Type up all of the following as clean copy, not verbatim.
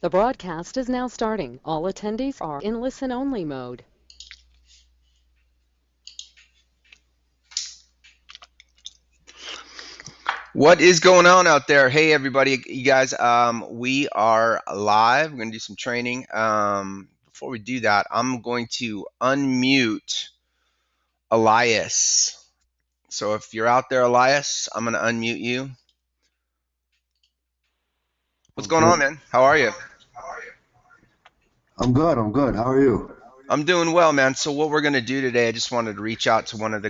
The broadcast is now starting. All attendees are in listen-only mode. What is going on out there? Hey, everybody, you guys. We are live. We're going to do some training. Before we do that, I'm going to unmute Elias. So if you're out there, Elias, I'm going to unmute you. What's going Okay. on, man? How are you? I'm good. I'm good. How are you? I'm doing well, man. So what we're going to do today, I just wanted to reach out to one of the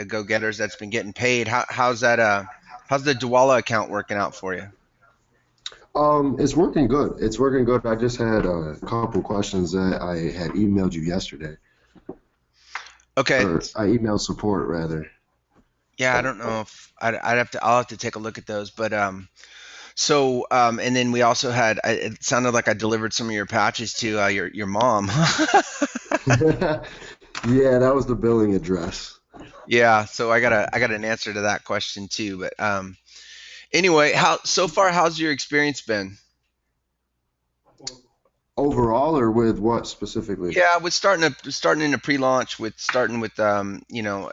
go-getters that's been getting paid. How's that? How's the Dwala account working out for you? It's working good. It's working good. I just had a couple questions that I had emailed you yesterday, Okay. or I emailed support rather. Yeah, I don't know if I'd have to. I'll have to take a look at those, but and then we also had. It sounded like I delivered some of your patches to your mom. Yeah, that was the billing address. Yeah, so I got an answer to that question too. But anyway, how so far? How's your experience been? Overall, or with what specifically? Yeah, with starting in a pre-launch, with starting with the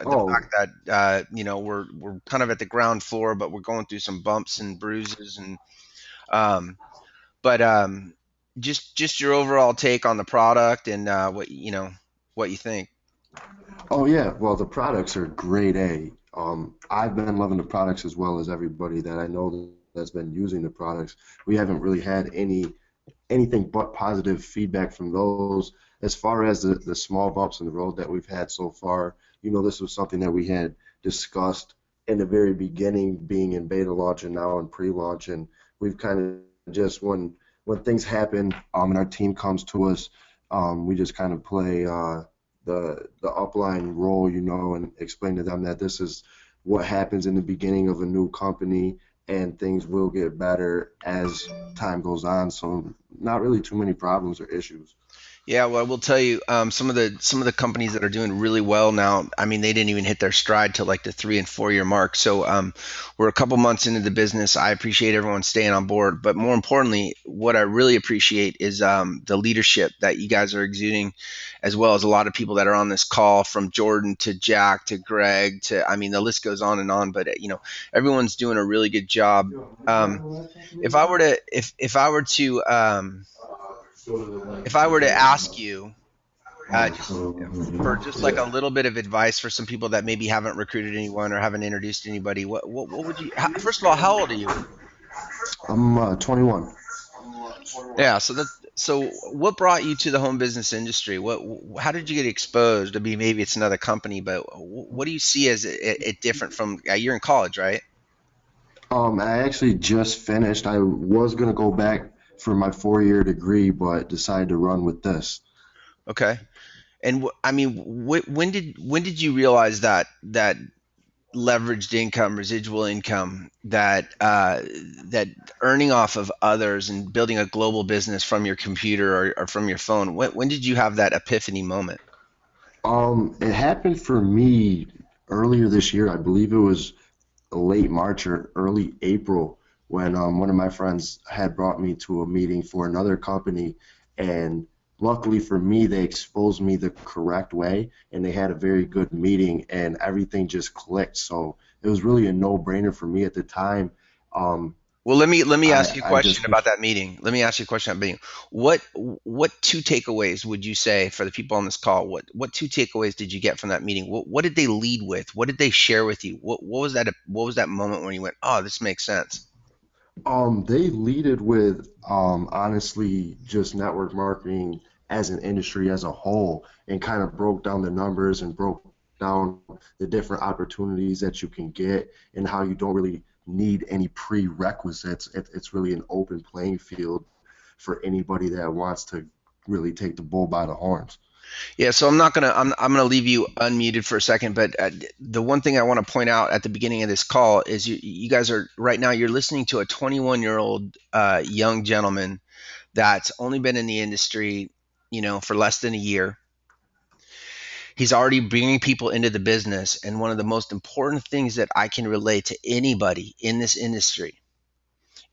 Oh, fact that we're kind of at the ground floor, but we're going through some bumps and bruises and um, but just your overall take on the product and what you think. oh yeah. Well, the products are grade A. I've been loving the products as well as everybody that I know that's been using the products. We haven't really had anything but positive feedback from those. As far as the small bumps in the road that we've had so far, this was something that we had discussed in the very beginning, being in beta launch and now in pre-launch, and we've kind of just when things happen, and our team comes to us, we just kind of play the upline role, and explain to them that this is what happens in the beginning of a new company and things will get better as time goes on. So not really too many problems or issues. Yeah, well, I will tell you, some of the companies that are doing really well now. I mean, they didn't even hit their stride till like the 3 and 4 year mark. So we're a couple months into the business. I appreciate everyone staying on board, but more importantly, what I really appreciate is the leadership that you guys are exuding, as well as a lot of people that are on this call, from Jordan to Jack to Greg to, I mean, the list goes on and on. But everyone's doing a really good job. If I were to ask you, just for just like a little bit of advice for some people that maybe haven't recruited anyone or haven't introduced anybody, what would you? First of all, how old are you? I'm 21. Yeah, so what brought you to the home business industry? How did you get exposed? I mean, maybe it's another company, but what do you see as it different from? You're in college, right? I actually just finished. I was gonna go back for my 4 year degree, but decided to run with this. Okay. And I mean, when did you realize that leveraged income, residual income, that earning off of others and building a global business from your computer or from your phone. When did you have that epiphany moment? It happened for me earlier this year. I believe it was late March or early April when one of my friends had brought me to a meeting for another company, and luckily for me, they exposed me the correct way, and they had a very good meeting, and everything just clicked. So it was really a no-brainer for me at the time. Um, Well, let me I ask you a I question just about that meeting. Let me ask you a question about meeting. What two takeaways would you say for the people on this call? What two takeaways did you get from that meeting? What did they lead with? What did they share with you? What was that moment when you went, oh, this makes sense? They lead it with honestly just network marketing as an industry as a whole, and kind of broke down the numbers and broke down the different opportunities that you can get and how you don't really need any prerequisites. It's really an open playing field for anybody that wants to really take the bull by the horns. Yeah, so I'm gonna leave you unmuted for a second, but the one thing I want to point out at the beginning of this call is you guys are right now you're listening to a 21-year-old young gentleman that's only been in the industry, for less than a year. He's already bringing people into the business, and one of the most important things that I can relate to anybody in this industry,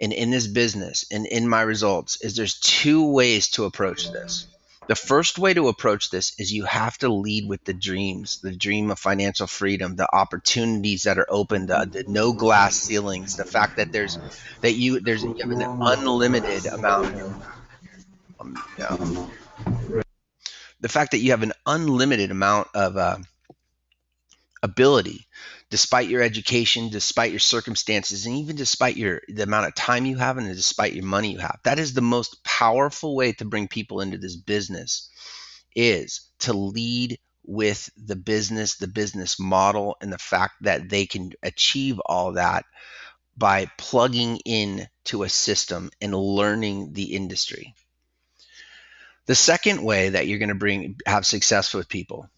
and in this business and in my results is there's two ways to approach this. The first way to approach this is you have to lead with the dreams, the dream of financial freedom, the opportunities that are open, the no glass ceilings, the fact that you have an unlimited amount. Yeah, the fact that you have an unlimited amount of ability, despite your education, despite your circumstances, and even despite the amount of time you have and despite your money you have. That is the most powerful way to bring people into this business, is to lead with the business model, and the fact that they can achieve all that by plugging in to a system and learning the industry. The second way that you're going to have success with people,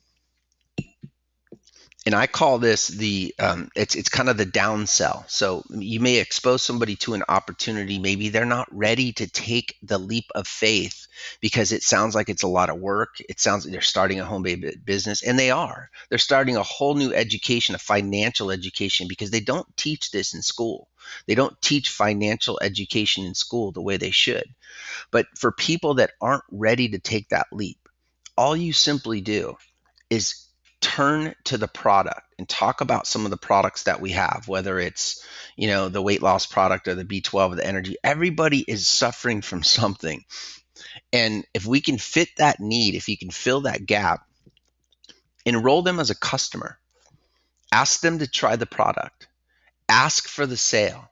and I call this it's kind of the downsell. So you may expose somebody to an opportunity. Maybe they're not ready to take the leap of faith because it sounds like it's a lot of work. It sounds like they're starting a home-based business, and they are. They're starting a whole new education, a financial education, because they don't teach this in school. They don't teach financial education in school the way they should. But for people that aren't ready to take that leap, all you simply do is turn to the product and talk about some of the products that we have, whether it's, the weight loss product or the B12 or the energy. Everybody is suffering from something. And if we can fit that need, if you can fill that gap, enroll them as a customer, ask them to try the product, ask for the sale.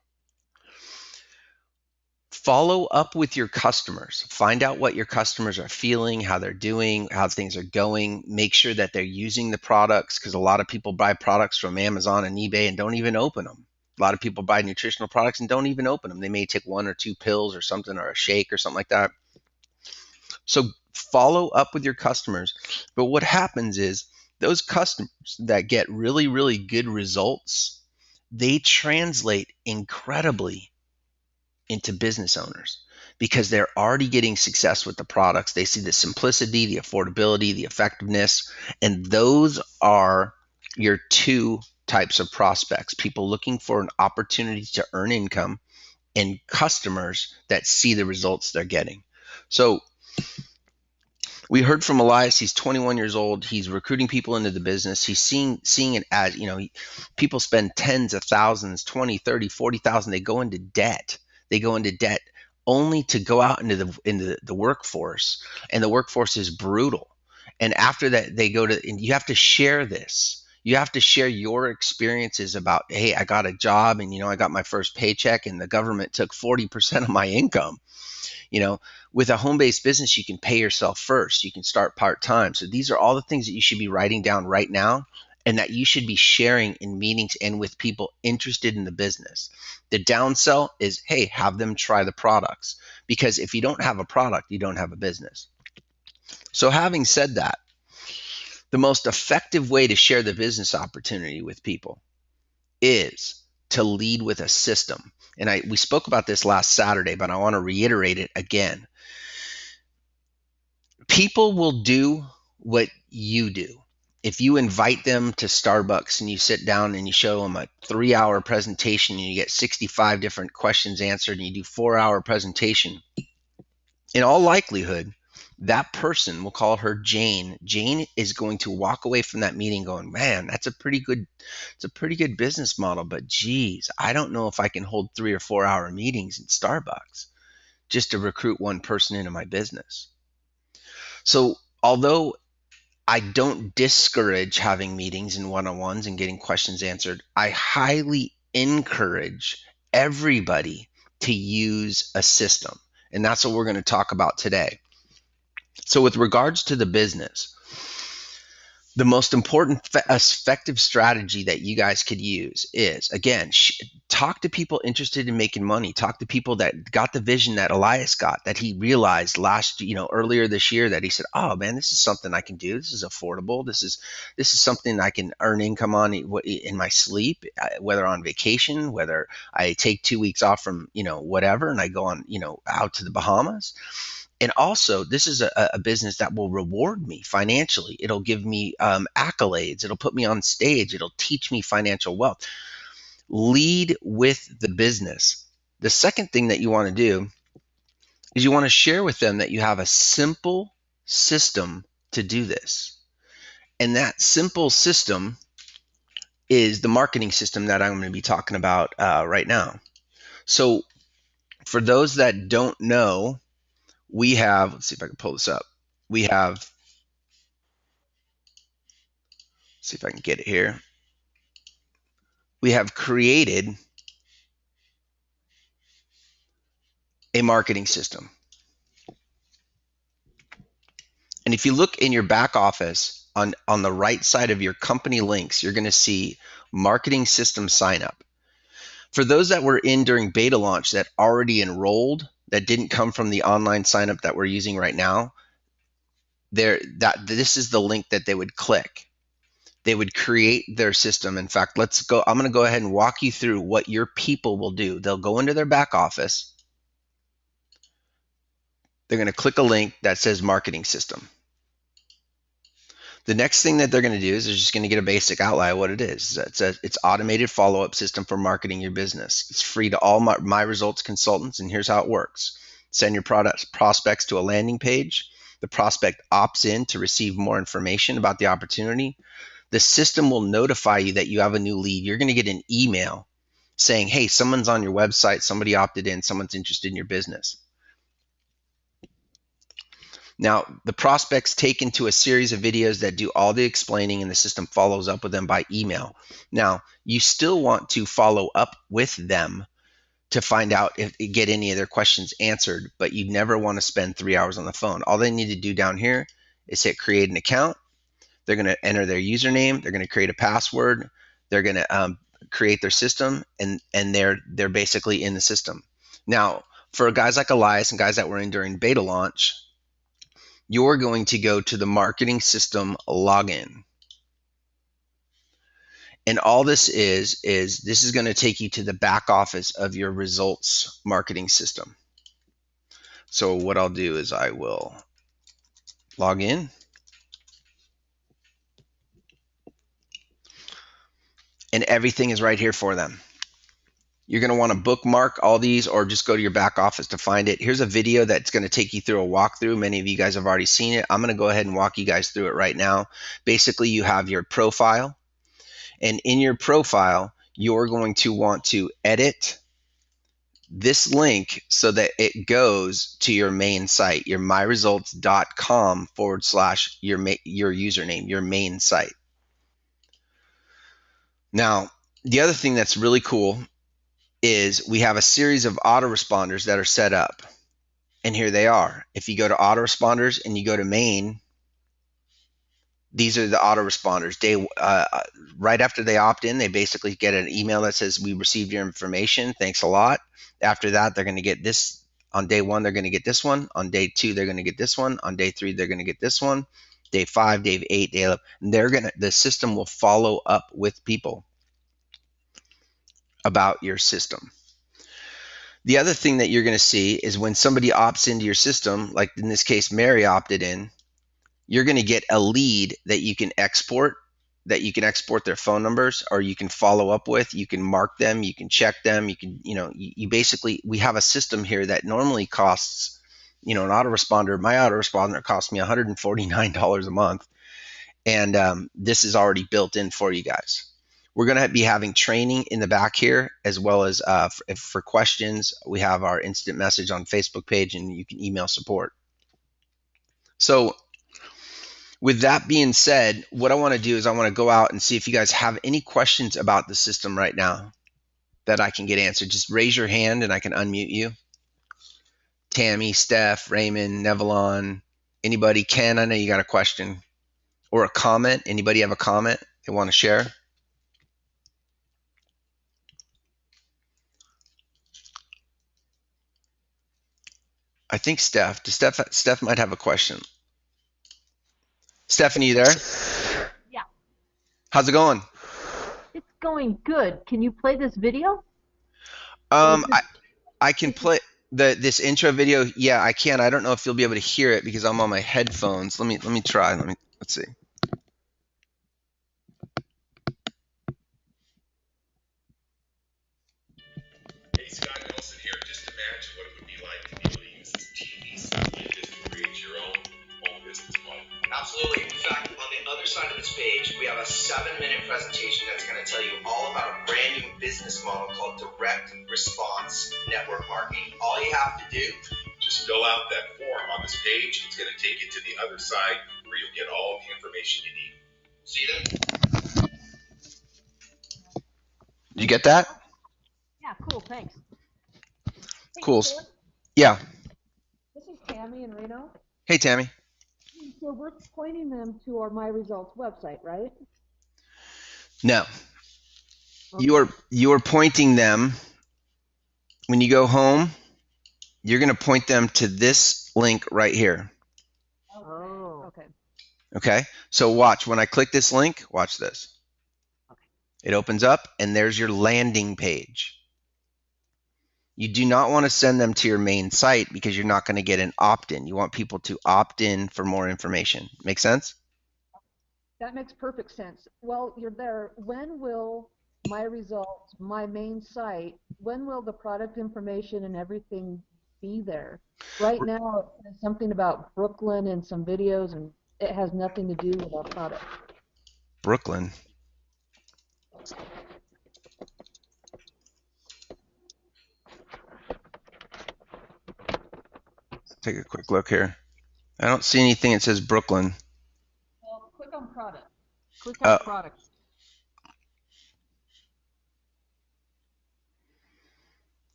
Follow up with your customers. Find out what your customers are feeling, how they're doing, how things are going. Make sure that they're using the products, because a lot of people buy products from Amazon and eBay and don't even open them. A lot of people buy nutritional products and don't even open them. They may take 1 or 2 pills or something, or a shake or something like that. So follow up with your customers. But what happens is those customers that get really, really good results, they translate incredibly into business owners, because they're already getting success with the products. They see the simplicity, the affordability, the effectiveness, and those are your two types of prospects: people looking for an opportunity to earn income, and customers that see the results they're getting. So we heard from Elias. He's 21 years old. He's recruiting people into the business. He's seeing it as, people spend tens of thousands, 20, 30, 40,000. They go into debt. They go into debt only to go out into the workforce, and the workforce is brutal. And after that, and you have to share this. You have to share your experiences about, hey, I got a job, and I got my first paycheck, and the government took 40% of my income. With a home-based business, you can pay yourself first. You can start part-time. So these are all the things that you should be writing down right now, and that you should be sharing in meetings and with people interested in the business. The downsell is, hey, have them try the products, because if you don't have a product, you don't have a business. So having said that, the most effective way to share the business opportunity with people is to lead with a system. And we spoke about this last Saturday, but I want to reiterate it again. People will do what you do. If you invite them to Starbucks and you sit down and you show them a 3-hour presentation and you get 65 different questions answered, and you do 4-hour presentation, in all likelihood, that person, we'll call her Jane. Jane is going to walk away from that meeting going, man, it's a pretty good business model, but geez, I don't know if I can hold 3 or 4-hour meetings in Starbucks just to recruit one person into my business. So although I don't discourage having meetings and one-on-ones and getting questions answered, I highly encourage everybody to use a system. And that's what we're going to talk about today. So with regards to the business, the most important effective strategy that you guys could use is, again, talk to people interested in making money. Talk to people that got the vision that Elias got, that he realized earlier this year, that he said, oh man, this is something I can do. This is affordable. This is something I can earn income on in my sleep, whether on vacation, whether I take 2 weeks off from, whatever, and I go on, out to the Bahamas. And also, this is a business that will reward me financially. It'll give me accolades. It'll put me on stage. It'll teach me financial wealth. Lead with the business. The second thing that you want to do is you want to share with them that you have a simple system to do this. And that simple system is the marketing system that I'm going to be talking about right now. So for those that don't know, we have, let's see if I can pull this up. We have, let's see if I can get it here. We have created a marketing system. And if you look in your back office on the right side of your company links, you're going to see marketing system sign up. For those that were in during beta launch that already enrolled, that didn't come from the online sign up that we're using right now, this is the link that they would click. They would create their system. In fact, I'm going to go ahead and walk you through what your people will do. They'll go into their back office. They're going to click a link that says marketing system. The next thing that they're going to do is they're just going to get a basic outline of what it is. It's automated follow-up system for marketing your business. It's free to all my Resultz consultants, and here's how it works. Send your prospects to a landing page. The prospect opts in to receive more information about the opportunity. The system will notify you that you have a new lead. You're going to get an email saying, hey, someone's on your website, somebody opted in, someone's interested in your business. Now, the prospect's taken to a series of videos that do all the explaining, and the system follows up with them by email. Now, you still want to follow up with them to find out if get any of their questions answered, but you never want to spend 3 hours on the phone. All they need to do down here is hit create an account. They're going to enter their username. They're going to create a password. They're going to create their system, and they're basically in the system. Now, for guys like Elias and guys that were in during beta launch, you're going to go to the marketing system login. And all this is this is going to take you to the back office of your Resultz marketing system. So what I'll do is I will log in. And everything is right here for them. You're going to want to bookmark all these or just go to your back office to find it. Here's a video that's going to take you through a walkthrough. Many of you guys have already seen it. I'm going to go ahead and walk you guys through it right now. Basically, you have your profile. And in your profile, you're going to want to edit this link so that it goes to your main site, your myresultz.com / your username, your main site. Now, the other thing that's really cool is we have a series of autoresponders that are set up. And here they are. If you go to autoresponders and you go to main, these are the autoresponders. Right after they opt in, they basically get an email that says, we received your information. Thanks a lot. After that, they're going to get this. On day 1, they're going to get this one. On day 2, they're going to get this one. On day 3, they're going to get this one. Day 5, day 8, day 11. The system will follow up with people about your system. The other thing that you're going to see is when somebody opts into your system, like in this case, Mary opted in, you're going to get a lead that you can export, their phone numbers, or you can follow up with, you can mark them, you can check them, you can, you basically, we have a system here that normally costs, an autoresponder. My autoresponder cost me $149 a month. And this is already built in for you guys. We're going to be having training in the back here, as well as for questions, we have our instant message on Facebook page, and you can email support. So with that being said, what I want to do is I want to go out and see if you guys have any questions about the system right now that I can get answered. Just raise your hand and I can unmute you. Tammy, Steph, Raymond, Nevalon, anybody. Ken, I know you got a question or a comment. Anybody have a comment they want to share? I think Steph might have a question. Stephanie, you there? Yeah. How's it going? It's going good. Can you play this video? I can play this intro video. Yeah, I can. I don't know if you'll be able to hear it because I'm on my headphones. Let me try. Let's see. Hey, Scott Nelson here. 7-minute presentation that's going to tell you all about a brand new business model called direct response network marketing. All you have to do, just fill out that form on this page. It's going to take you to the other side where you'll get all the information you need. see them? Did you get that? Yeah, cool, thanks. Hey, Cool. Cliff, Yeah. this is Tammy in Reno. Hey, Tammy. So we're pointing them to our My Results website, right? No. Okay. You are pointing them, when you go home, you're going to point them to this link right here. Oh, okay. Okay? So watch. When I click this link, watch this. Okay. It opens up, and there's your landing page. You do not want to send them to your main site because you're not going to get an opt-in. You want people to opt in for more information. Make sense? That makes perfect sense. Well, you're there. When will My Results, my main site, when will the product information and everything be there? Right now, it says something about Brooklyn and some videos, and it has nothing to do with our product. Brooklyn. Let's take a quick look here. I don't see anything that says Brooklyn. Well, click on product. Click on product.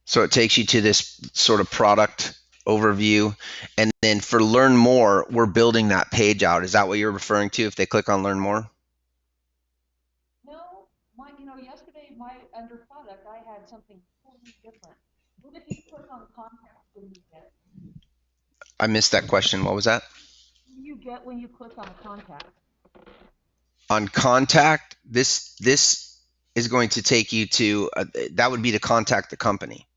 So it takes you to this sort of product overview. And then for learn more, we're building that page out. Is that what you're referring to if they click on learn more? No, yesterday under product, I had something totally different. What if you click on contact when you get it? I missed that question. What was that? What do you get when you click on contact? On contact, this is going to take you to, that would be to contact the company.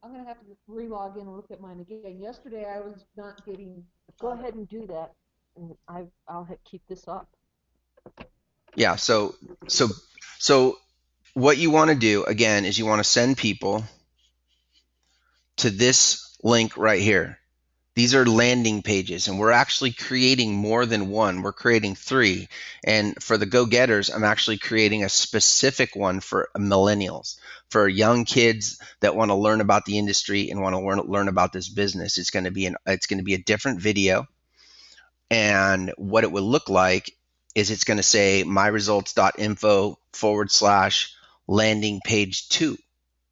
I'm going to have to re-log in and look at mine again. Yesterday I was not getting. Go ahead and do that, and I'll keep this up. Yeah. So what you want to do again is you want to send people to this link right here. These are landing pages, and we're actually creating more than one. We're creating 3. And for the go-getters, I'm actually creating a specific one for millennials, for young kids that want to learn about the industry and want to learn about this business. It's going to be a different video. And what it would look like is it's going to say myresults.info/landing page 2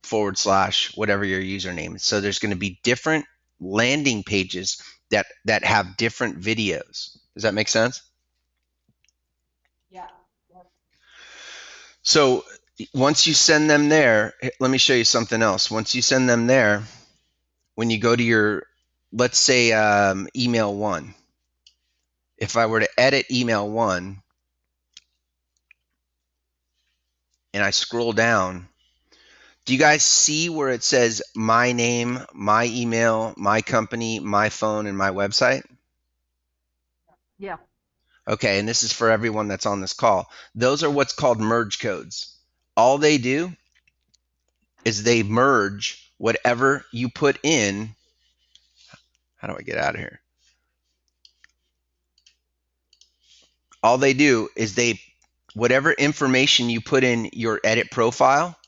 / whatever your username is. So there's going to be different landing pages that have different videos. Does that make sense? Yeah. So once you send them there, let me show you something else. Once you send them there, when you go to your, let's say email 1, if I were to edit email 1 and I scroll down, do you guys see where it says my name, my email, my company, my phone, and my website? Yeah. Okay, and this is for everyone that's on this call. Those are what's called merge codes. All they do is they merge whatever you put in. How do I get out of here? All they do is whatever information you put in your edit profile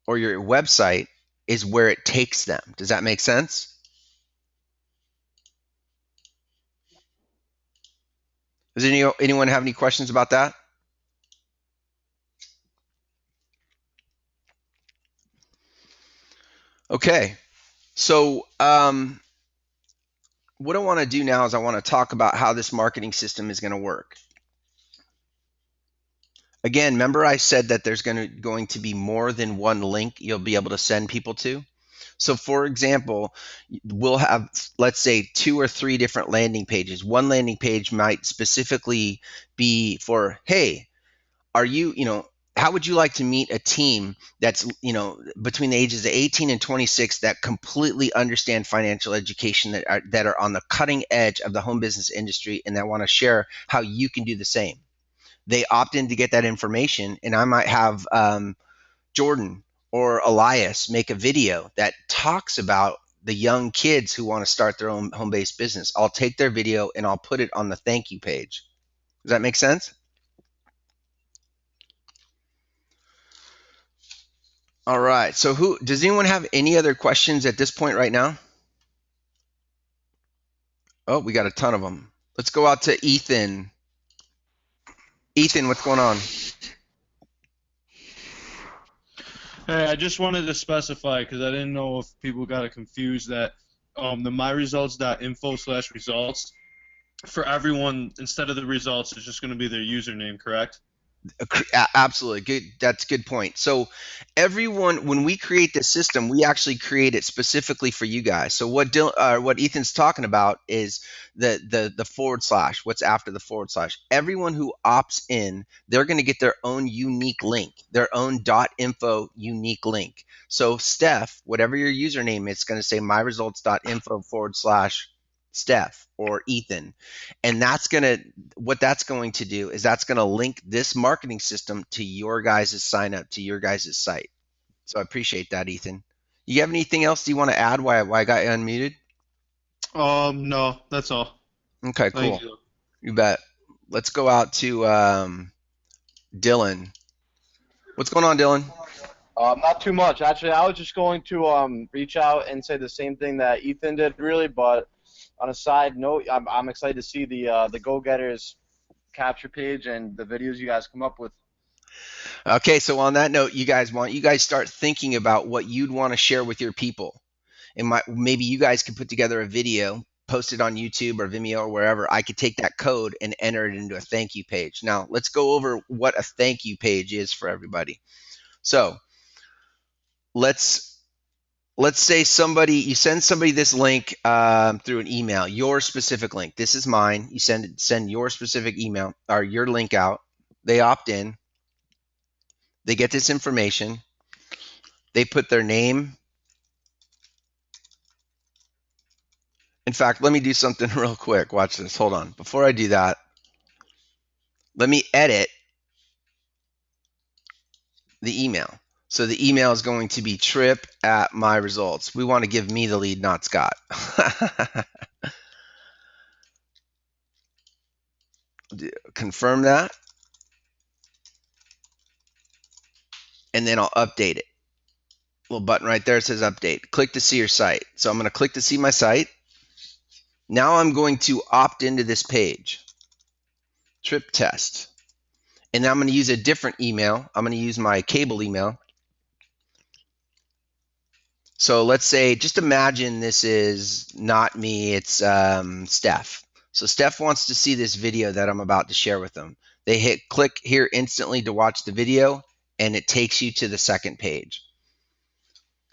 or your website is where it takes them. Does that make sense? Does anyone have any questions about that? Okay, so what I want to do now is I want to talk about how this marketing system is going to work. Again, remember I said that there's going to be more than one link you'll be able to send people to. So for example, we'll have, let's say, 2 or 3 different landing pages. One landing page might specifically be for, hey, how would you like to meet a team that's, between the ages of 18 and 26 that completely understand financial education, that are on the cutting edge of the home business industry and that want to share how you can do the same. They opt in to get that information, and I might have Jordan or Elias make a video that talks about the young kids who want to start their own home-based business. I'll take their video and I'll put it on the thank you page. Does that make sense? All right. So does anyone have any other questions at this point right now? Oh, we got a ton of them. Let's go out to Ethan. Ethan, what's going on? Hey, I just wanted to specify because I didn't know if people got it confused that the myresults.info/results for everyone, instead of the results, it's just going to be their username, correct? Absolutely. Good. That's a good point. So everyone, when we create this system, we actually create it specifically for you guys. So what Ethan's talking about is the forward slash, what's after the forward slash. Everyone who opts in, they're going to get their own unique link, their own .info unique link. So Steph, whatever your username is, it's going to say myresults.info/Steph or Ethan. And what that's going to do is that's going to link this marketing system to your guys' sign up, to your guys' site. So I appreciate that, Ethan. You have anything else you want to add why I got you unmuted? No, that's all. Okay, cool. Thank you. You bet. Let's go out to Dylan. What's going on, Dylan? Not too much. Actually, I was just going to reach out and say the same thing that Ethan did, really. But on a side note, I'm excited to see the Go-Getters capture page and the videos you guys come up with. Okay, so on that note, you guys start thinking about what you'd want to share with your people. And maybe you guys could put together a video, post it on YouTube or Vimeo or wherever. I could take that code and enter it into a thank you page. Now, let's go over what a thank you page is for everybody. So let's say you send somebody this link through an email, your specific link. This is mine. You send your specific email or your link out. They opt in. They get this information. They put their name. In fact, let me do something real quick. Watch this. Hold on. Before I do that, let me edit the email. So the email is going to be trip@myresults. We want to give me the lead, not Scott. Confirm that. And then I'll update it. Little button right there says update. Click to see your site. So I'm going to click to see my site. Now I'm going to opt into this page. Trip test. And I'm going to use a different email. I'm going to use my cable email. So let's say, just imagine this is not me, it's Steph. So Steph wants to see this video that I'm about to share with them. They hit click here instantly to watch the video, and it takes you to the second page.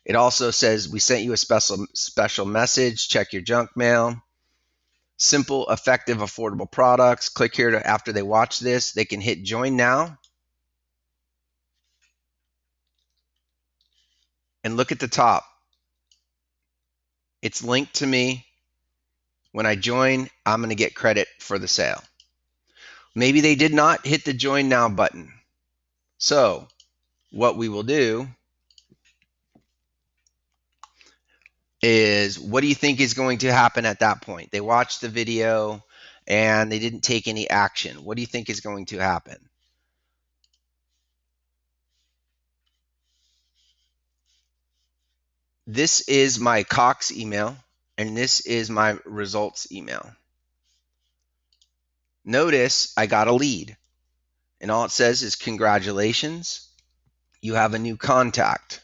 It also says, we sent you a special message, check your junk mail. Simple, effective, affordable products. Click here after they watch this. They can hit join now. And look at the top. It's linked to me. When I join, I'm going to get credit for the sale. Maybe they did not hit the join now button. So what we will do is, what do you think is going to happen at that point? They watched the video and they didn't take any action. What do you think is going to happen? This is my Cox email, and this is my Resultz email. Notice I got a lead, and all it says is congratulations, you have a new contact.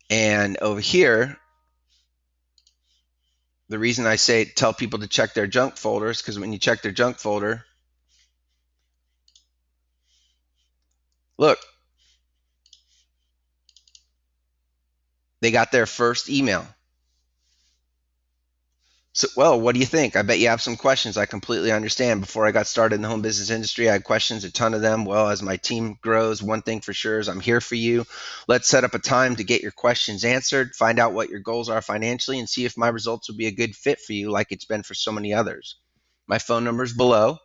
And over here, the reason I tell people to check their junk folders, because when you check their junk folder, look, they got their first email. So, well, what do you think? I bet you have some questions. I completely understand. Before I got started in the home business industry, I had questions, a ton of them. Well, as my team grows, one thing for sure is I'm here for you. Let's set up a time to get your questions answered, find out what your goals are financially, and see if my results will be a good fit for you like it's been for so many others. My phone number is below,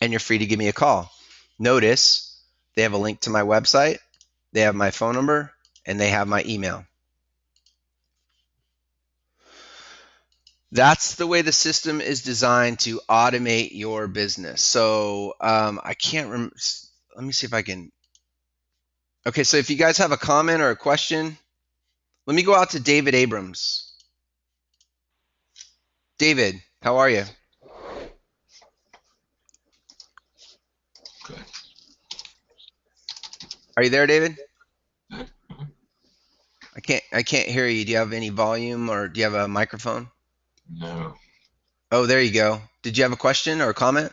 and you're free to give me a call. Notice they have a link to my website, they have my phone number, and they have my email. That's the way the system is designed to automate your business. So I can't remember. Let me see if I can. Okay, so if you guys have a comment or a question, let me go out to David Abrams. David, how are you? Good. Are you there, David? Good. I can't hear you. Do you have any volume or do you have a microphone? No, Oh, there you go. Did you have a question or a comment?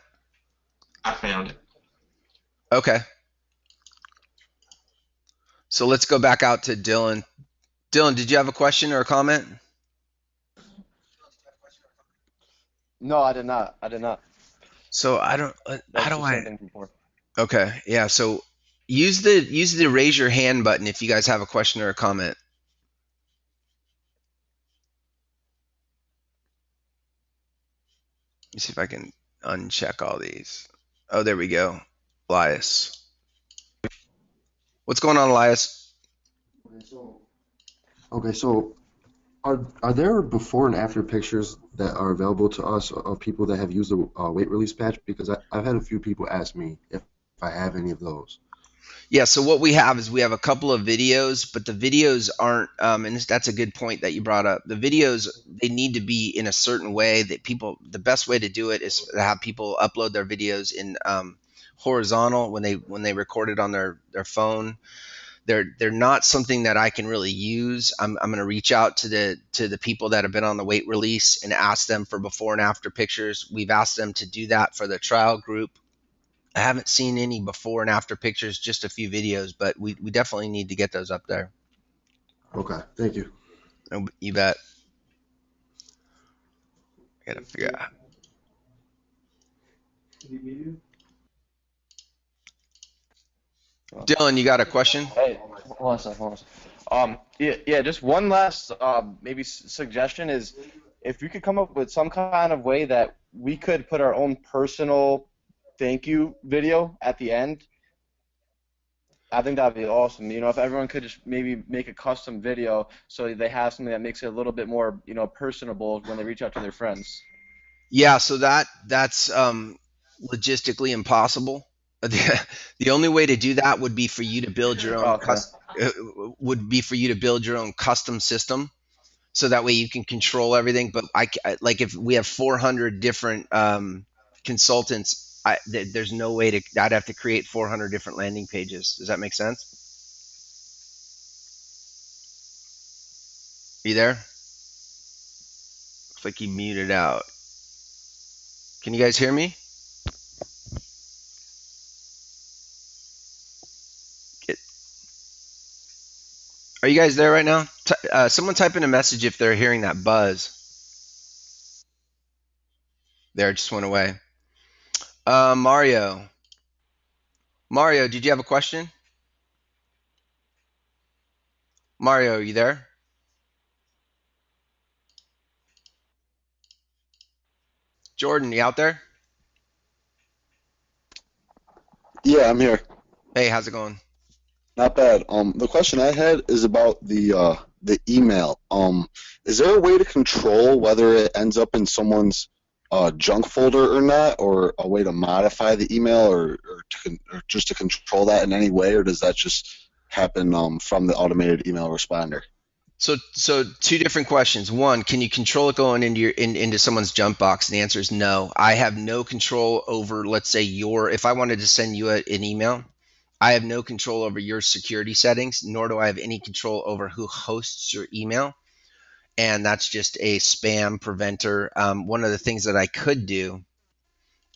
I found it. Okay. So let's go back out to Dylan. Dylan, did you have a question or a comment? No, I did not. I did not. So I don't. How That's do the same I? thing before. Okay. Yeah. So use the raise your hand button if you guys have a question or a comment. Let me see if I can uncheck all these. Oh, there we go. Elias. What's going on, Elias? Okay, so are there before and after pictures that are available to us of people that have used the weight release patch? Because I've had a few people ask me if I have any of those. Yeah, so what we have is we have a couple of videos, but the videos aren't, and that's a good point that you brought up. The videos, they need to be in a certain way that people, the best way to do it is to have people upload their videos in horizontal when they record it on their phone. They're not something that I can really use. I'm going to reach out to the people that have been on the weight release and ask them for before and after pictures. We've asked them to do that for the trial group. I haven't seen any before and after pictures, just a few videos, but we definitely need to get those up there. Okay, thank you. Oh, you bet. I gotta figure out. Dylan, you got a question? Hey, hold on a second. Hold on a second. Yeah, just one last maybe suggestion is if you could come up with some kind of way that we could put our own personal thank you video at the end. I think that'd be awesome. You know, if everyone could just maybe make a custom video so they have something that makes it a little bit more, personable when they reach out to their friends. Yeah, so that's logistically impossible. The only way to do that would be for you to build your own Okay. would be for you to build your own custom system, so that way you can control everything. But like if we have 400 different consultants, there's no way to. I'd have to create 400 different landing pages. Does that make sense? Are you there? Looks like you muted out. Can you guys hear me? Get, are you guys there right now? Someone type in a message if they're hearing that buzz. There, it just went away. Mario. Mario, did you have a question? Mario, are you there? Jordan, you out there? Yeah, I'm here. Hey, how's it going? Not bad. The question I had is about the email. Is there a way to control whether it ends up in someone's junk folder or not, or a way to modify the email, or just to control that in any way, or does that just happen from the automated email responder? So two different questions. One, can you control it going into someone's junk box? And the answer is no. I have no control over, let's say, if I wanted to send you an email, I have no control over your security settings, nor do I have any control over who hosts your email. And that's just a spam preventer. One of the things that I could do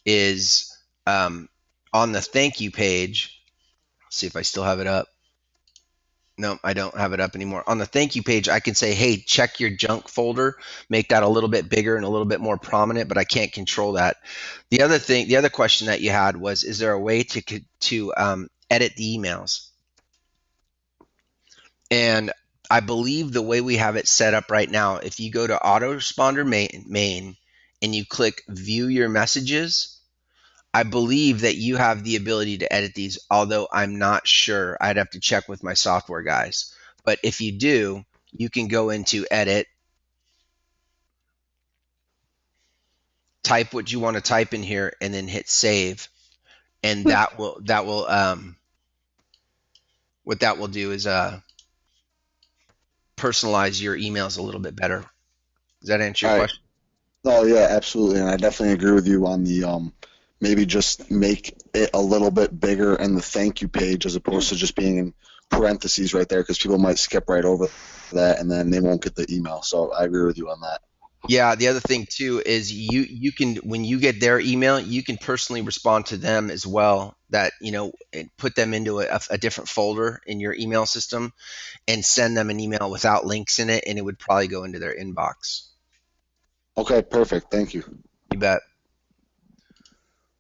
is on the thank you page, let's see if I still have it up. No, I don't have it up anymore. On the thank you page, I can say, hey, check your junk folder, make that a little bit bigger and a little bit more prominent, but I can't control that. The other question that you had was, is there a way to edit the emails? And I believe the way we have it set up right now, if you go to autoresponder main and you click view your messages, I believe that you have the ability to edit these, although I'm not sure. I'd have to check with my software guys. But if you do, you can go into edit type what you want to type in here, and then hit save, and what that will do is personalize your emails a little bit better. Does that answer your All right. question? Oh yeah, absolutely, and I definitely agree with you on the maybe just make it a little bit bigger in the thank you page as opposed to just being in parentheses right there, because people might skip right over that and then they won't get the email. So I agree with you on that. Yeah, the other thing too is you can, when you get their email, you can personally respond to them as well. That, and put them into a different folder in your email system and send them an email without links in it, and it would probably go into their inbox. Okay, perfect. Thank you. You bet.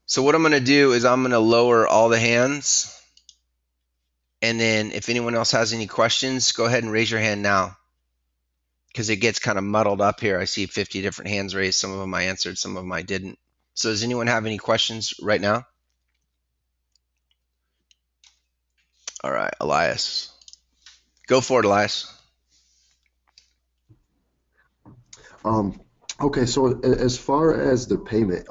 So what I'm going to do is I'm going to lower all the hands, and then if anyone else has any questions, go ahead and raise your hand now, because it gets kind of muddled up here. I see 50 different hands raised. Some of them I answered, some of them I didn't. So does anyone have any questions right now? All right, Elias. Go for it, Elias. Okay, so as far as the payment,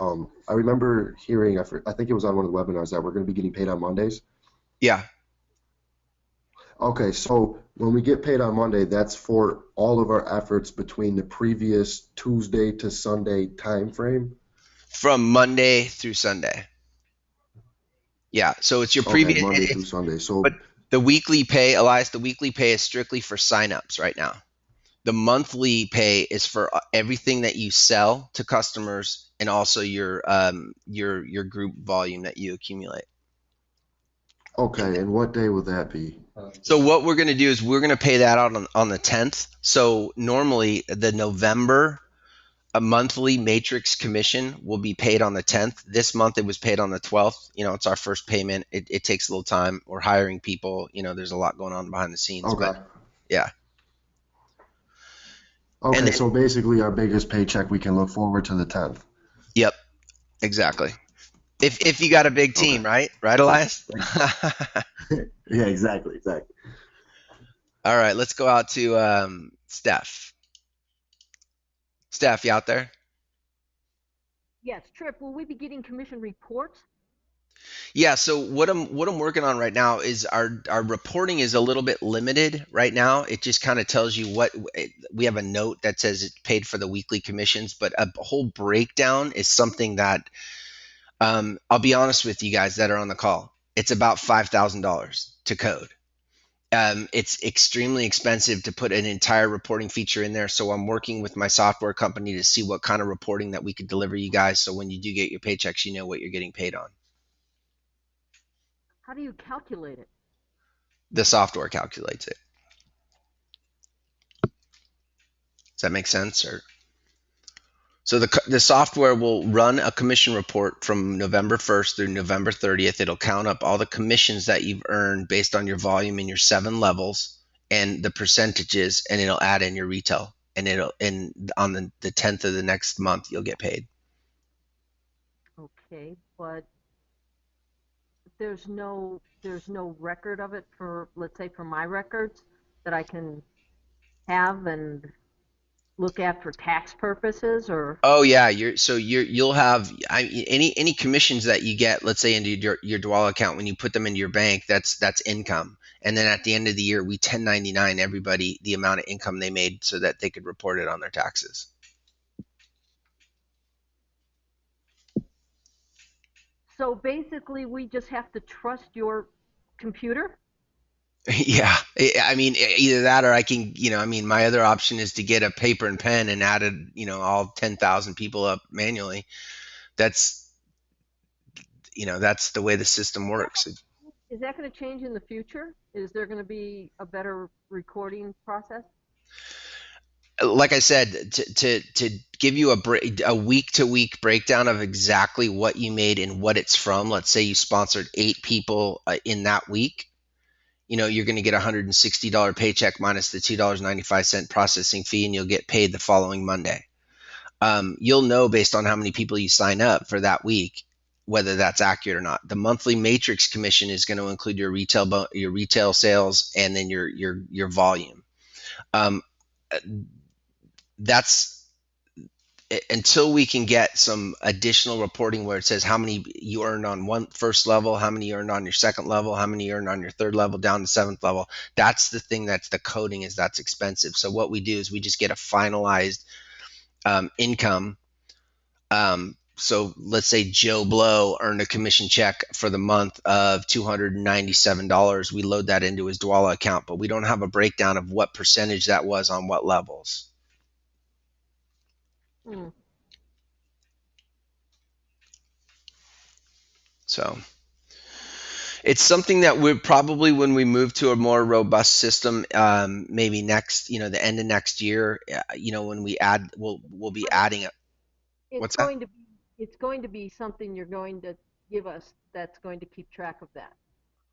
I remember hearing, I think it was on one of the webinars that we're going to be getting paid on Mondays. Yeah. Okay, so when we get paid on Monday, that's for all of our efforts between the previous Tuesday to Sunday time frame? From Monday through Sunday. Yeah, so it's your previous. Okay, Monday through Sunday. So, but the weekly pay, Elias, the weekly pay is strictly for signups right now. The monthly pay is for everything that you sell to customers, and also your group volume that you accumulate. okay, and what day will that be? So what we're going to do is we're going to pay that out on the 10th. So normally the November a monthly matrix commission will be paid on the 10th. This month it was paid on the 12th. It's our first payment. It takes a little time. We're hiring people. There's a lot going on behind the scenes. Okay. But yeah. Okay, then, so basically our biggest paycheck, we can look forward to the 10th. Yep, exactly. If you got a big team, okay. Right, Elias? Yeah, exactly. All right, let's go out to Steph. Steph, you out there? Yes, Trip, will we be getting commission reports? Yeah, so what I'm working on right now is our reporting is a little bit limited right now. It just kind of tells you what we have a note that says it's paid for the weekly commissions, but a whole breakdown is something that I'll be honest with you guys that are on the call. It's about $5,000 to code. It's extremely expensive to put an entire reporting feature in there. So I'm working with my software company to see what kind of reporting that we could deliver you guys. So when you do get your paychecks, you know what you're getting paid on. How do you calculate it? The software calculates it. Does that make sense? So the software will run a commission report from November 1st through November 30th. It'll count up all the commissions that you've earned based on your volume in your 7 levels and the percentages, and it'll add in your retail. And on the 10th of the next month, you'll get paid. Okay, but there's no record of it for, let's say, for my records that I can have and look at for tax purposes, or? Oh yeah, you'll have any commissions that you get, let's say into your Dwell account, when you put them into your bank, that's income. And then at the end of the year, we 1099 everybody the amount of income they made so that they could report it on their taxes. So basically, we just have to trust your computer? Yeah, I mean, either that or I can, my other option is to get a paper and pen and add all 10,000 people up manually. That's the way the system works. Is that going to change in the future? Is there going to be a better recording process? Like I said, to give you a week-to-week breakdown of exactly what you made and what it's from. Let's say you sponsored 8 people in that week. You're going to get a $160 paycheck minus the $2.95 processing fee, and you'll get paid the following Monday. You'll know based on how many people you sign up for that week whether that's accurate or not. The monthly matrix commission is going to include your retail sales and then your volume. That's until we can get some additional reporting where it says how many you earned on one first level, how many you earned on your second level, how many you earned on your third level down to seventh level. That's the thing that's the coding is that's expensive. So what we do is we just get a finalized income. So let's say Joe Blow earned a commission check for the month of $297. We load that into his Dwala account, but we don't have a breakdown of what percentage that was on what levels. Hmm. So it's something that we're probably, when we move to a more robust system, maybe next, the end of next year, when we add, we'll be adding it. What's that? It's going to be something you're going to give us that's going to keep track of that.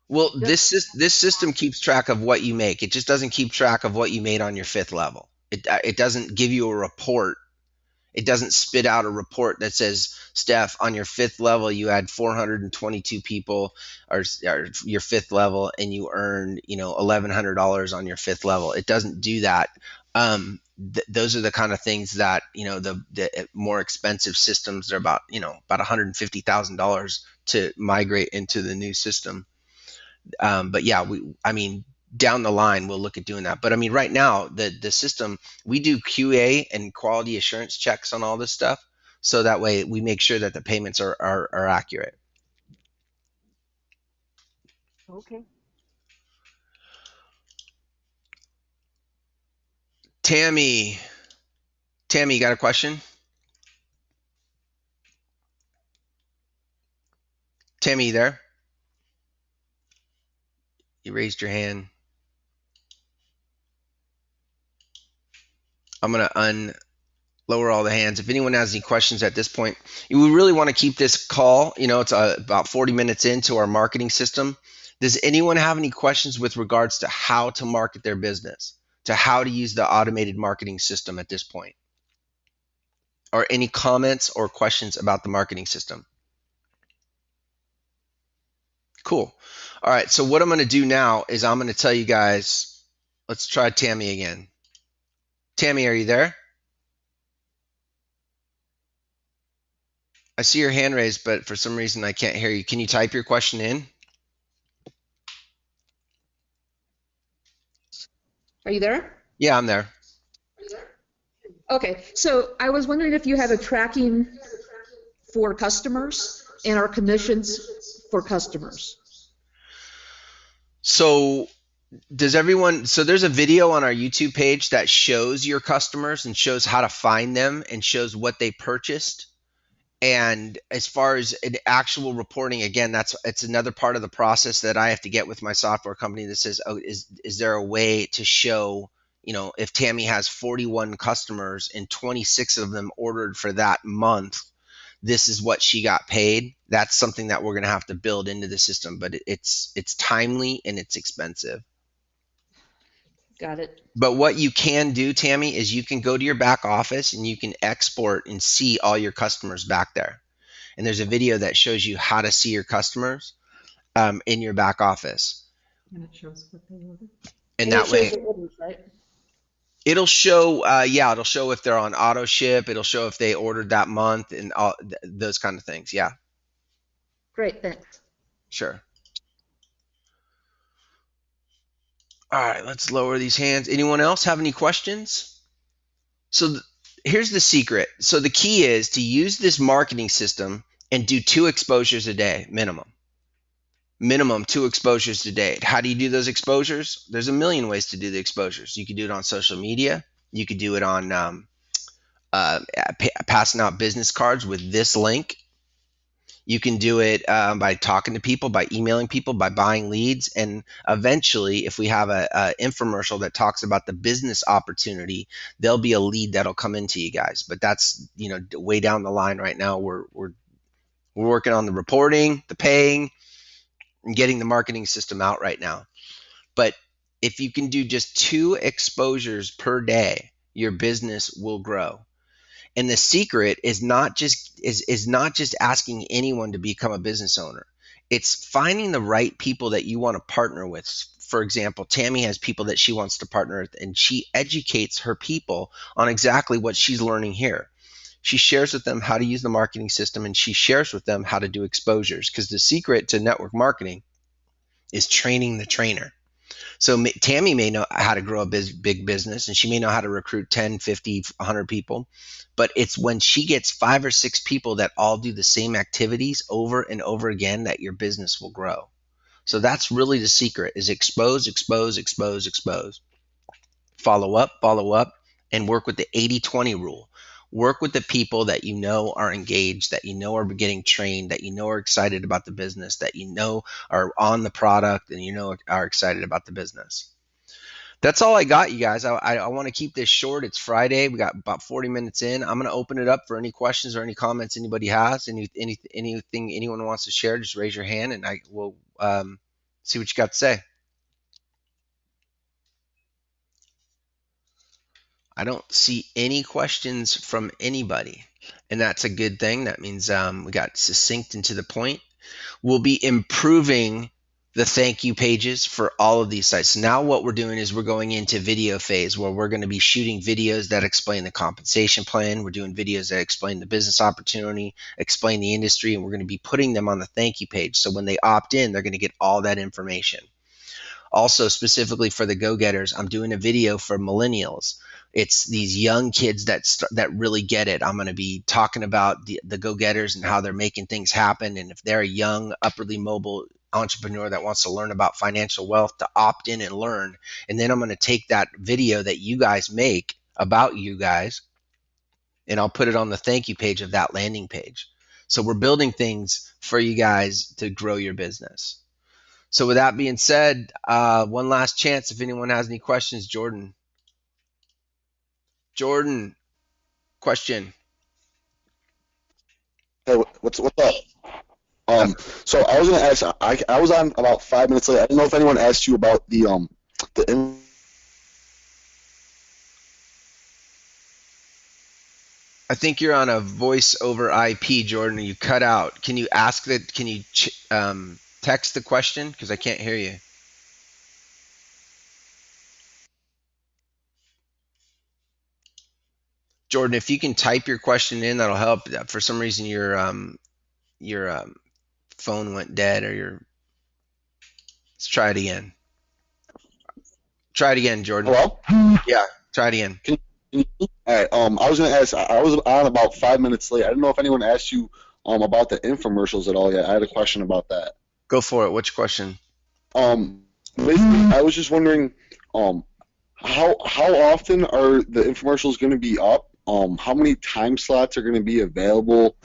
Well, this system keeps track of what you make. It just doesn't keep track of what you made on your fifth level. It doesn't give you a report. It doesn't spit out a report that says, Steph, on your fifth level, you had 422 people, or your fifth level, and you earned, $1,100 on your fifth level. It doesn't do that. Those are the kind of things that, the more expensive systems are about $150,000 to migrate into the new system. But yeah, down the line, we'll look at doing that. But right now, the system, we do QA and quality assurance checks on all this stuff. So that way we make sure that the payments are accurate. Okay. Tammy, you got a question? Tammy, you there? You raised your hand. I'm going to lower all the hands. If anyone has any questions at this point, we really want to keep this call. It's about 40 minutes into our marketing system. Does anyone have any questions with regards to how to market their business, to how to use the automated marketing system at this point? Or any comments or questions about the marketing system? Cool. All right. So what I'm going to do now is I'm going to tell you guys, let's try Tammy again. Tammy, are you there? I see your hand raised, but for some reason I can't hear you. Can you type your question in? Are you there? Yeah, I'm there. Okay, so I was wondering if you have a tracking for customers and our commissions for customers. So there's a video on our YouTube page that shows your customers and shows how to find them and shows what they purchased. And as far as an actual reporting, again, it's another part of the process that I have to get with my software company that says, oh, is there a way to show, if Tammy has 41 customers and 26 of them ordered for that month, this is what she got paid. That's something that we're going to have to build into the system, but it's timely and it's expensive. Got it. But what you can do, Tammy, is you can go to your back office and you can export and see all your customers back there. And there's a video that shows you how to see your customers in your back office. And it shows what they ordered. And that way, orders, right? it'll show, it'll show if they're on auto ship. It'll show if they ordered that month and all those kind of things. Yeah. Great, thanks. Sure. All right, let's lower these hands. Anyone else have any questions? So here's the secret. So the key is to use this marketing system and do 2 exposures a day, minimum. Minimum 2 exposures a day. How do you do those exposures? There's a million ways to do the exposures. You could do it on social media. You could do it on passing out business cards with this link. You can do it by talking to people, by emailing people, by buying leads. And eventually, if we have a infomercial that talks about the business opportunity, there'll be a lead that'll come into you guys. But that's, way down the line right now. We're working on the reporting, the paying, and getting the marketing system out right now. But if you can do just 2 exposures per day, your business will grow. And the secret is not just asking anyone to become a business owner. It's finding the right people that you want to partner with. For example, Tammy has people that she wants to partner with, and she educates her people on exactly what she's learning here. She shares with them how to use the marketing system, and she shares with them how to do exposures, because the secret to network marketing is training the trainer. So Tammy may know how to grow a big business, and she may know how to recruit 10, 50, 100 people. But it's when she gets 5 or 6 people that all do the same activities over and over again that your business will grow. So that's really the secret, is expose, expose, expose, expose. Follow up, and work with the 80-20 rule. Work with the people that you know are engaged, that you know are getting trained, that you know are excited about the business, that you know are on the product, and you know are excited about the business. That's all I got, you guys. I want to keep this short. It's Friday. We got about 40 minutes in. I'm going to open it up for any questions or any comments anybody has. Anything anyone wants to share, just raise your hand, and I will see what you got to say. I don't see any questions from anybody, and that's a good thing. That means we got succinct and to the point. We'll be improving the thank you pages for all of these sites. So now what we're doing is we're going into video phase, where we're going to be shooting videos that explain the compensation plan. We're doing videos that explain the business opportunity, explain the industry, and we're going to be putting them on the thank you page. So when they opt in, they're going to get all that information. Also, specifically for the go-getters, I'm doing a video for millennials. It's these young kids that really get it. I'm going to be talking about the go-getters and how they're making things happen. And if they're a young, upwardly mobile entrepreneur that wants to learn about financial wealth, to opt in and learn. And then I'm going to take that video that you guys make about you guys, and I'll put it on the thank you page of that landing page. So we're building things for you guys to grow your business. So with that being said, one last chance if anyone has any questions. Jordan, question. Hey, what's up? So I was gonna ask. I was on about 5 minutes late. I didn't know if anyone asked you about the. I think you're on a voice over IP, Jordan. You cut out. Can you ask that? Can you text the question, because I can't hear you. Jordan, if you can type your question in, that'll help. For some reason, your phone went dead, or let's try it again. Try it again, Jordan. Hello? Yeah, try it again. All right. I was gonna ask. I was on about 5 minutes late. I didn't know if anyone asked you about the infomercials at all yet. I had a question about that. Go for it. What's your question? Basically, I was just wondering, how often are the infomercials going to be up? How many time slots are going to be available,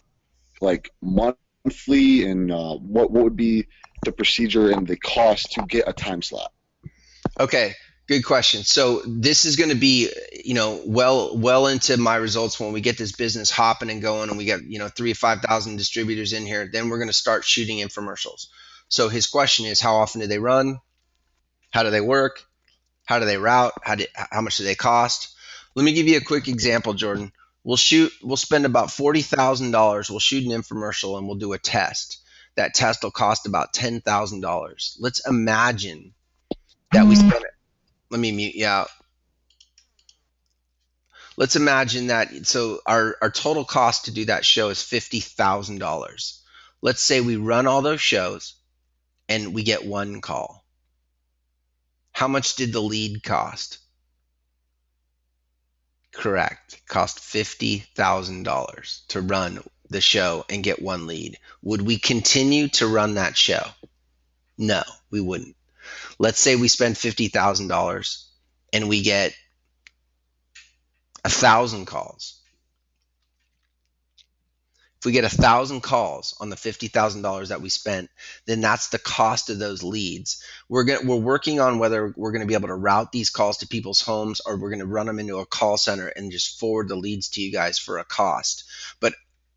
like monthly, and what would be the procedure and the cost to get a time slot? Okay, good question. So this is going to be, well into my results when we get this business hopping and going, and we get 3,000 or 5,000 distributors in here. Then we're going to start shooting infomercials. So his question is, how often do they run? How do they work? How do they route? How much do they cost? Let me give you a quick example, Jordan. We'll spend about $40,000. We'll shoot an infomercial and we'll do a test. That test will cost about $10,000. Let's imagine that we spend it. Let me mute you out. Let's imagine that. So our total cost to do that show is $50,000. Let's say we run all those shows and we get one call. How much did the lead cost? Correct. It cost $50,000 to run the show and get one lead. Would we continue to run that show? No, we wouldn't. Let's say we spend $50,000 and we get 1,000 calls. If we get 1,000 calls on the $50,000 that we spent, then that's the cost of those leads. We're working on whether we're going to be able to route these calls to people's homes, or we're going to run them into a call center and just forward the leads to you guys for a cost. But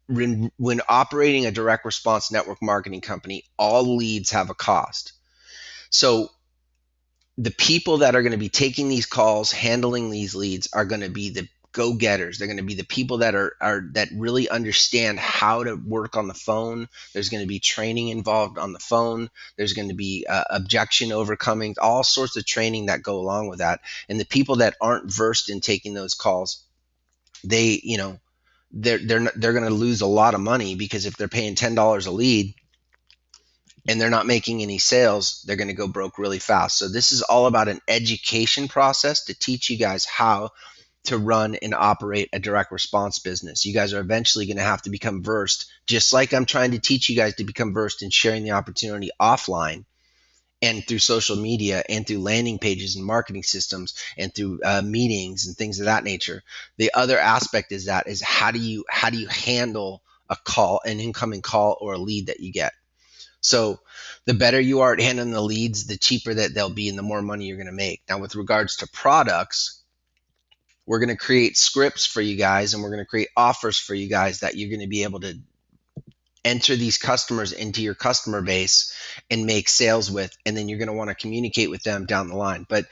when operating a direct response network marketing company, all leads have a cost. So the people that are going to be taking these calls, handling these leads, are going to be the go-getters. They're going to be the people that that really understand how to work on the phone. There's going to be training involved on the phone. There's going to be objection overcoming, all sorts of training that go along with that. And the people that aren't versed in taking those calls, they they're going to lose a lot of money, because if they're paying $10 a lead and they're not making any sales, they're going to go broke really fast. So this is all about an education process to teach you guys how to run and operate a direct response business. You guys are eventually going to have to become versed, just like I'm trying to teach you guys to become versed in sharing the opportunity offline and through social media and through landing pages and marketing systems and through meetings and things of that nature. The other aspect is how do you handle a call, an incoming call or a lead that you get. So the better you are at handling the leads, the cheaper that they'll be and the more money you're going to make. Now, with regards to products, we're going to create scripts for you guys, and we're going to create offers for you guys that you're going to be able to enter these customers into your customer base and make sales with, and then you're going to want to communicate with them down the line. But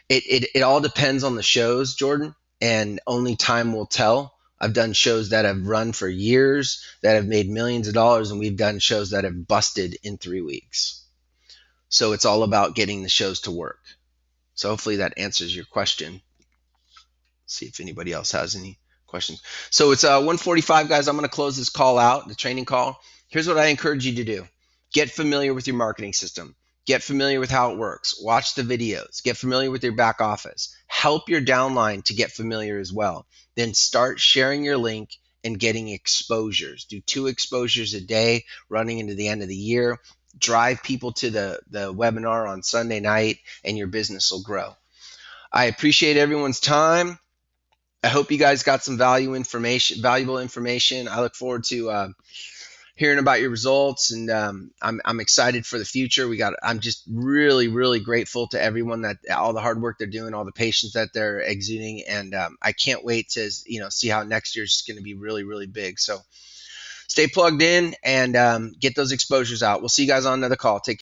it all depends on the shows, Jordan, and only time will tell. I've done shows that have run for years, that have made millions of dollars, and we've done shows that have busted in 3 weeks. So it's all about getting the shows to work. So hopefully that answers your question. See if anybody else has any questions. So it's 1:45, guys. I'm going to close this call out, the training call. Here's what I encourage you to do. Get familiar with your marketing system. Get familiar with how it works. Watch the videos. Get familiar with your back office. Help your downline to get familiar as well. Then start sharing your link and getting exposures. Do 2 exposures a day running into the end of the year. Drive people to the webinar on Sunday night, and your business will grow. I appreciate everyone's time. I hope you guys got some valuable information. I look forward to hearing about your results, and I'm excited for the future. I'm just really, really grateful to everyone, that all the hard work they're doing, all the patience that they're exuding, and I can't wait to see how next year is going to be really, really big. So stay plugged in and get those exposures out. We'll see you guys on another call. Take care.